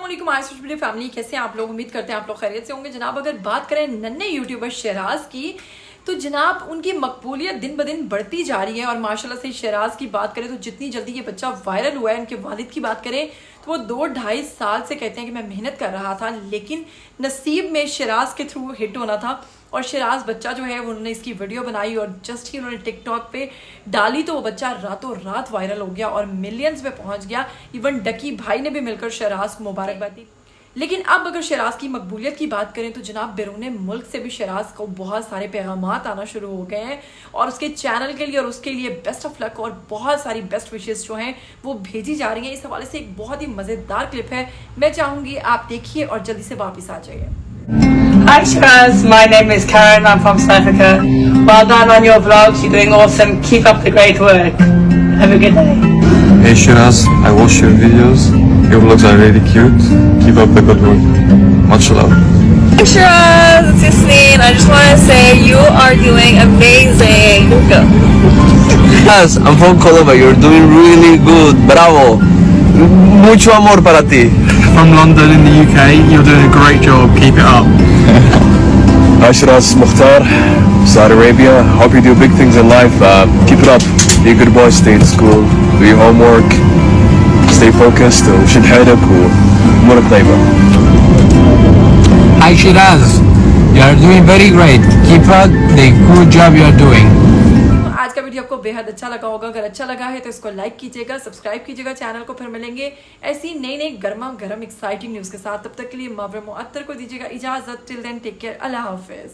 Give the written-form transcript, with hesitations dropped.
अस्सलामुअलैकुम मेरी फैमिली, कैसे हैं आप लोग। उम्मीद करते हैं आप लोग खैरियत से होंगे। जनाब अगर बात करें नन्हे यूट्यूबर शहराज की, तो जनाब उनकी मकबूलियत दिन ब दिन बढ़ती जा रही है। और माशाल्लाह से शहराज की बात करें तो जितनी जल्दी ये बच्चा वायरल हुआ है, उनके वालिद की बात करें तो वो 2-2.5 साल से कहते हैं कि मैं मेहनत कर रहा था, लेकिन नसीब में शहराज के थ्रू हिट होना था। और शहराज बच्चा जो है उन्होंने इसकी वीडियो बनाई और जस्ट ही उन्होंने टिकटॉक पे डाली तो वो बच्चा रातों रात वायरल हो गया और मिलियंस में पहुंच गया। इवन डकी भाई ने भी मिलकर शहराज को मुबारकबाद दी। लेकिन अब अगर शहराज की मकबूलियत की बात करें तो जनाब बैरून मुल्क से भी शहराज को बहुत सारे पैगामात आना शुरू हो गए हैं और उसके चैनल के लिए और उसके लिए बेस्ट ऑफ लक और बहुत सारी बेस्ट विशेस जो हैं वो भेजी जा रही हैं। इस हवाले से एक बहुत ही मज़ेदार क्लिप है, मैं चाहूँगी आप देखिए और जल्दी से वापस आ जाइए। Hi Shiraz, my name is Karen, I'm from South Africa. Well done on your vlogs, you're doing awesome. Keep up the great work. Have a good day. Hey Shiraz, I watch your videos. Your vlogs are really cute. Keep up the good work. Much love. Hi Shiraz, it's Yasmin. I just want to say you are doing amazing. Yes, I'm from Colombia. You're doing really good. Bravo. Mucho amor para ti. From London in the UK, you're doing a great job. Keep it up. Hi Shiraz, Mukhtar, Saudi Arabia. Hope you do big things in life. Keep it up. Be a good boy. Stay in school. Do your homework. Stay focused. وشد حيلك وأمورك طيبة. Hi Shiraz, you are doing very great. Keep up the good job you are doing. आज का video आपको बेहद अच्छा लगा होगा। अगर अच्छा लगा है तो इसको लाइक कीजिएगा, सब्सक्राइब कीजिएगा चैनल को। फिर मिलेंगे ऐसी नई नई गर्मा गर्म एक्साइटिंग न्यूज़ के साथ। तब तक के लिए मावरे मुअत्तर को दीजिएगा इजाज़त। टिल देन टेक केयर, अल्लाह हाफिज़।